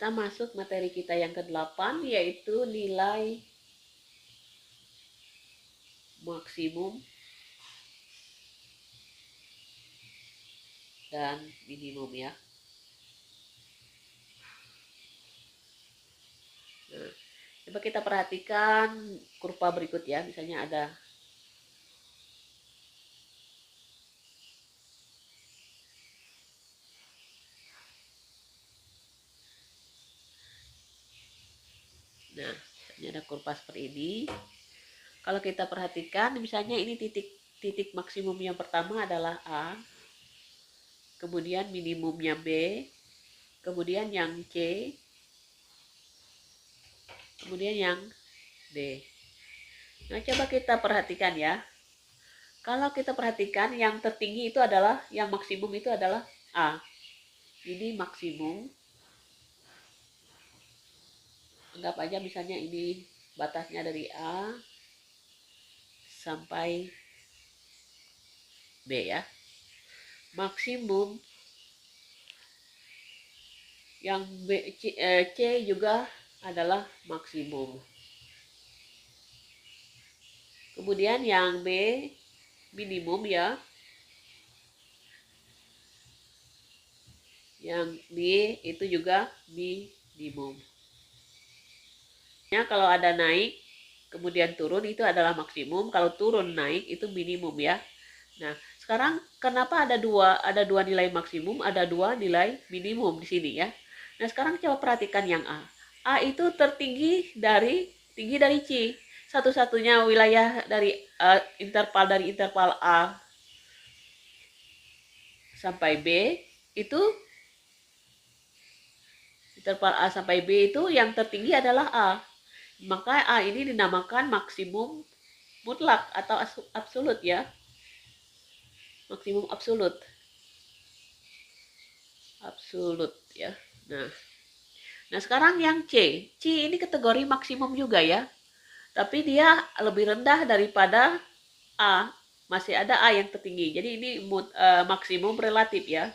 kita masuk materi kita yang ke-8, yaitu nilai maksimum dan minimum ya. Nah, coba kita perhatikan kurva berikut ya. Misalnya ada ini ada kurva seperti ini. Kalau kita perhatikan, misalnya ini titik maksimum yang pertama adalah A, kemudian minimumnya B, kemudian yang C, kemudian yang D. Nah, coba kita perhatikan ya. Kalau kita perhatikan, yang tertinggi itu adalah, yang maksimum itu adalah A. Ini maksimum. Anggap aja misalnya ini batasnya dari A sampai B ya. Maksimum yang C juga adalah maksimum. Kemudian yang B minimum ya. Yang D itu juga minimum. Ya, kalau ada naik kemudian turun itu adalah maksimum, kalau turun naik itu minimum ya. Nah, sekarang kenapa ada dua nilai maksimum, ada dua nilai minimum di sini ya. Nah, sekarang coba perhatikan yang A. A itu tinggi dari C. Satu-satunya wilayah dari interval A sampai B itu, interval A sampai B itu yang tertinggi adalah A. Maka A ini dinamakan maksimum mutlak atau absolut ya. Maksimum absolut. Absolut ya. Nah, sekarang yang C. C ini kategori maksimum juga ya. Tapi dia lebih rendah daripada A. Masih ada A yang tertinggi. Jadi ini maksimum relatif ya.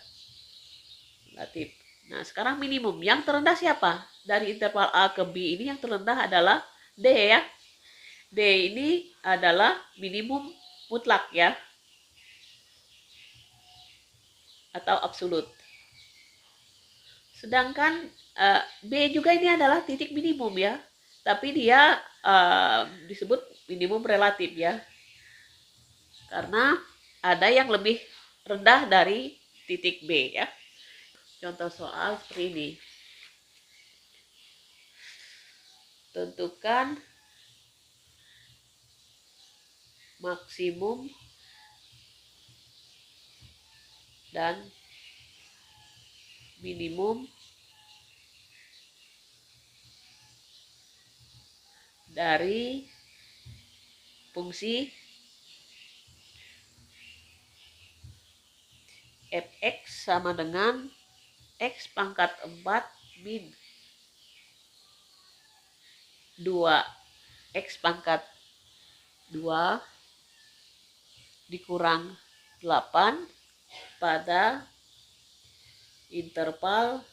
Relatif. Nah, sekarang minimum. Yang terendah siapa? Dari interval A ke B ini yang terendah adalah D ya. D ini adalah minimum mutlak ya. Atau absolut. Sedangkan B juga ini adalah titik minimum ya. Tapi dia disebut minimum relatif ya. Karena ada yang lebih rendah dari titik B ya. Contoh soal seperti ini. Tentukan maksimum dan minimum dari fungsi fx sama dengan x pangkat 4 min 2 x pangkat 2 dikurang 8 pada interval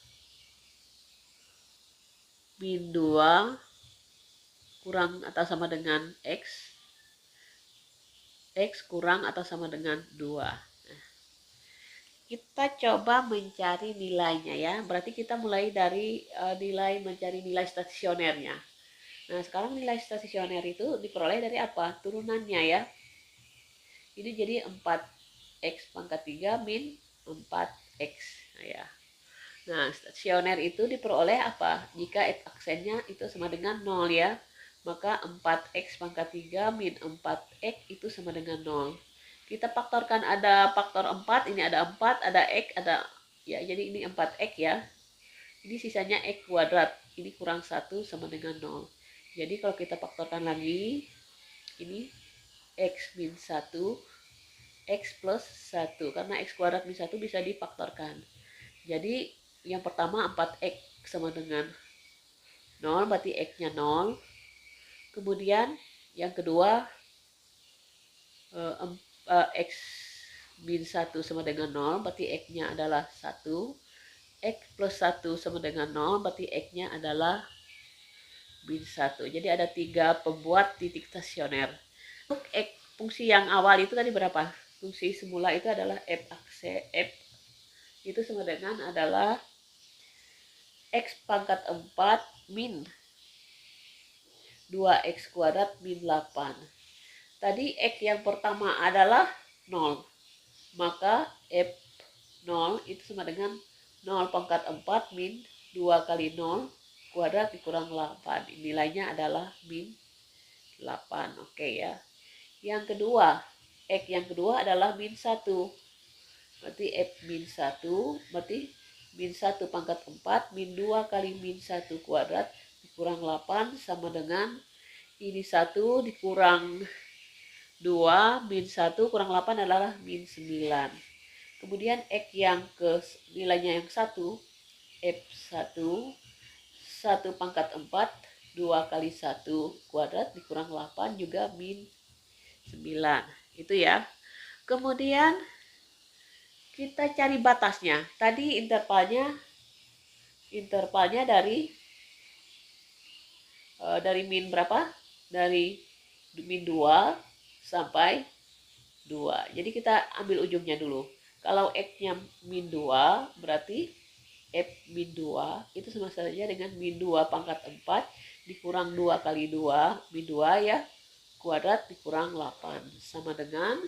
min 2 kurang atau sama dengan x kurang atau sama dengan 2. Kita coba mencari nilainya ya. Berarti kita mulai dari mencari nilai stasionernya. Nah, sekarang nilai stasioner itu diperoleh dari apa? Turunannya ya. Ini jadi 4x pangkat 3 min 4x. Nah, ya. Nah, stasioner itu diperoleh apa? Jika aksennya itu sama dengan 0 ya. Maka 4x pangkat 3 min 4x itu sama dengan 0. Kita faktorkan, ada faktor 4, ini ada 4, ada x, ada ya, jadi ini 4x ya. Ini sisanya x kuadrat, ini kurang 1 sama dengan 0. Jadi kalau kita faktorkan lagi, ini x min 1, x plus 1, karena x kuadrat min 1 bisa difaktorkan. Jadi yang pertama 4x sama dengan 0, berarti x-nya 0. Kemudian yang kedua x min 1 sama dengan 0, berarti x-nya adalah 1. X plus 1 sama dengan 0, berarti X-nya adalah min 1. Jadi ada 3 pembuat titik stasioner. Untuk X fungsi yang awal itu tadi berapa? Fungsi semula itu adalah F itu sama dengan adalah X pangkat 4 min 2X kuadrat min 8. Tadi X yang pertama adalah 0. Maka F0 itu sama dengan 0 pangkat 4 min 2 kali 0 kuadrat dikurang 8. Nilainya adalah min 8. Oke ya. Yang kedua, X yang kedua adalah min 1. Berarti F min 1, berarti min 1 pangkat 4 min 2 kali min 1 kuadrat dikurang 8 sama dengan ini 1 dikurang 2 min 1 kurang 8 adalah min 9. Kemudian X yang ke nilainya yang 1, F1 1 pangkat 4 2 kali 1 kuadrat dikurang 8 juga min 9. Itu ya. Kemudian kita cari batasnya. Tadi intervalnya dari min berapa? Dari min 2 sampai 2. Jadi kita ambil ujungnya dulu. Kalau X-nya min 2, berarti F min 2 itu sama saja dengan min 2 pangkat 4 dikurang 2 kali 2, min 2 ya, kuadrat dikurang 8. Sama dengan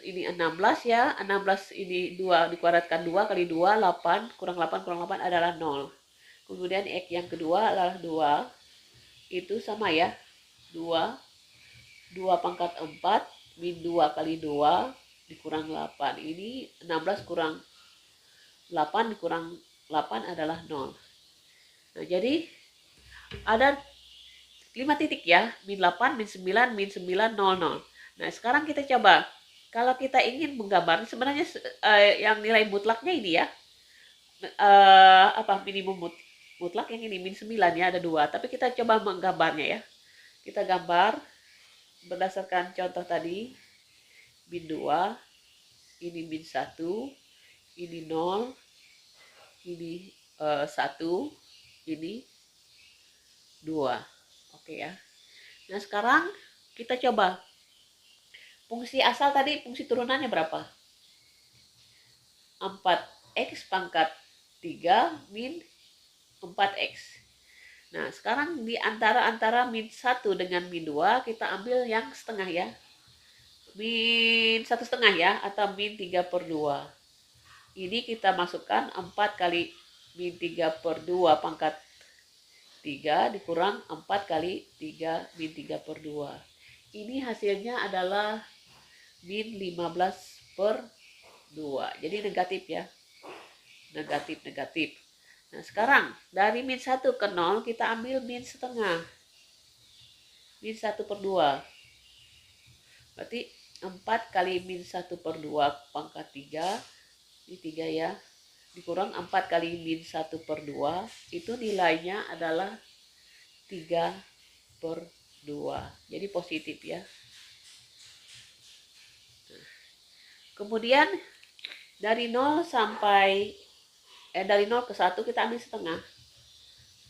ini 16 ya, 16 ini 2 dikuadratkan 2 kali 2, 8, kurang 8 adalah 0. Kemudian X yang kedua adalah 2, itu sama ya, 2 pangkat 4, min 2 kali 2, dikurang 8. Ini 16 kurang 8 dikurang 8 adalah 0. Nah, jadi ada 5 titik ya, min 8, min 9, min 9, 0, 0. Nah, sekarang kita coba. Kalau kita ingin menggambar, sebenarnya yang nilai mutlaknya ini ya, minimum mutlak yang ini min 9 ya, ada 2. Tapi kita coba menggambarnya ya. Kita gambar berdasarkan contoh tadi, min 2, ini min 1, ini 0, ini 1, ini 2. Oke ya. Nah, sekarang kita coba. Fungsi asal tadi, fungsi turunannya berapa? 4x pangkat 3 min 4x. Nah, sekarang di antara min 1 dengan min 2, kita ambil yang setengah ya. Min 1/2 ya, atau min 3/2. Ini kita masukkan 4 kali min 3/2 pangkat 3 dikurang 4 kali 3 min 3/2. Ini hasilnya adalah min 15/2. Jadi negatif ya. Negatif. Nah, sekarang dari min 1 ke 0 kita ambil min setengah. Min 1/2. Berarti 4 kali min 1/2 pangkat 3, ini 3 ya, dikurang 4 kali min 1/2, itu nilainya adalah 3/2. Jadi positif ya. Kemudian dari 0 ke 1 kita ambil setengah.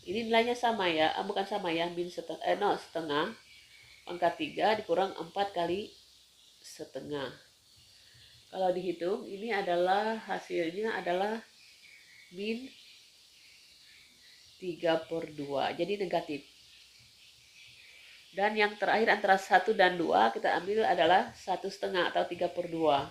Ini nilainya sama ya, bukan sama ya, min setengah, 0 setengah pangkat 3 dikurang 4 kali setengah. Kalau dihitung ini adalah hasilnya adalah min 3/2. Jadi negatif. Dan yang terakhir antara 1 dan 2 kita ambil adalah 1/2 atau 3/2.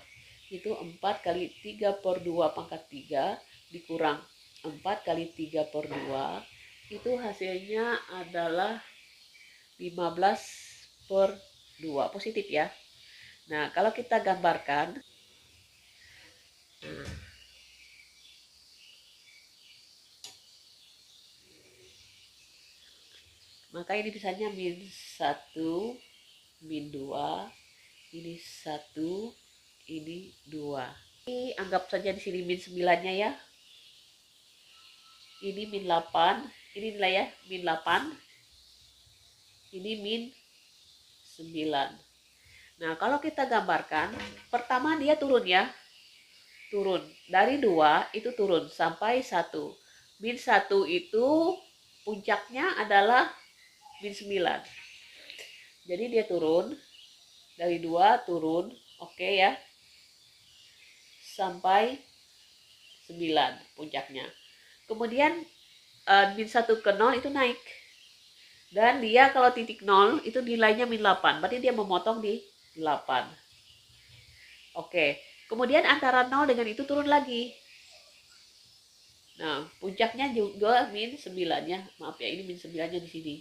Itu 4 kali 3/2 pangkat 3 dikurang 4 kali 3/2, itu hasilnya adalah 15/2. Positif ya. Nah, kalau kita gambarkan, maka ini misalnya min 1, min 2, ini 1, ini 2. Ini anggap saja di sini min 9-nya ya. Ini min 8, ini nilai ya, min 8. Ini min 9. Nah, kalau kita gambarkan, pertama dia turun ya. turun. Dari 2 itu turun sampai 1. Min 1 itu puncaknya adalah min 9. Jadi dia turun dari 2 turun, oke ya, sampai 9 puncaknya. Kemudian min 1 ke 0 itu naik. Dan dia kalau titik 0 itu nilainya min 8. Berarti dia memotong di 8. Oke. Kemudian antara 0 dengan itu turun lagi. Nah, puncaknya juga min 9 ya. Maaf ya, ini min 9-nya di sini.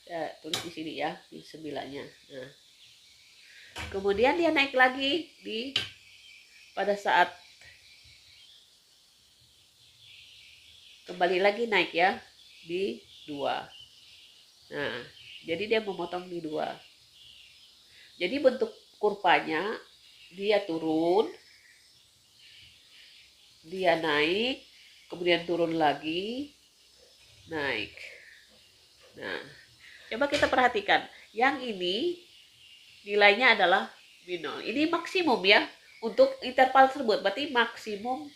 Ya, tulis di sini ya, min 9-nya. Nah. Kemudian dia naik lagi pada saat kembali lagi naik ya di 2. Nah, jadi dia memotong di 2. Jadi bentuk kurvanya dia turun, dia naik, kemudian turun lagi, naik. Nah, coba kita perhatikan. Yang ini nilainya adalah min 0. Ini maksimum ya untuk interval tersebut. Berarti maksimum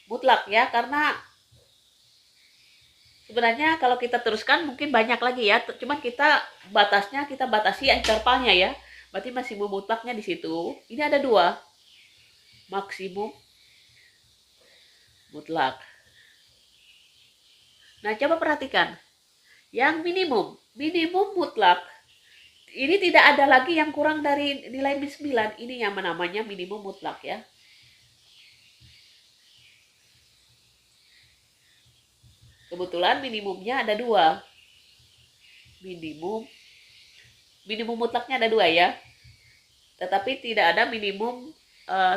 mutlak ya, karena sebenarnya kalau kita teruskan mungkin banyak lagi ya, cuman kita batasi intervalnya ya. Berarti maksimum mutlaknya di situ. Ini ada 2, maksimum mutlak. Nah, coba perhatikan. Yang minimum mutlak. Ini tidak ada lagi yang kurang dari nilai min 9. Ini yang namanya minimum mutlak ya. Kebetulan minimumnya ada 2. Minimum mutlaknya ada 2 ya. Tetapi tidak ada minimum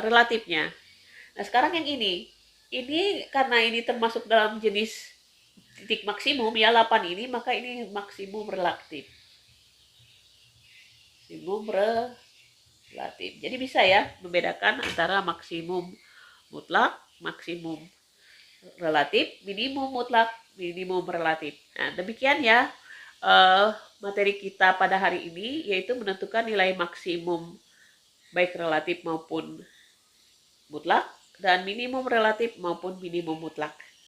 relatifnya. Nah, sekarang yang ini karena ini termasuk dalam jenis titik maksimum ya, 8 ini, maka ini maksimum relatif. Maksimum relatif. Jadi bisa ya membedakan antara maksimum mutlak, maksimum relatif, minimum mutlak, minimum relatif. Nah, demikian ya materi kita pada hari ini, yaitu menentukan nilai maksimum baik relatif maupun mutlak, dan minimum relatif maupun minimum mutlak.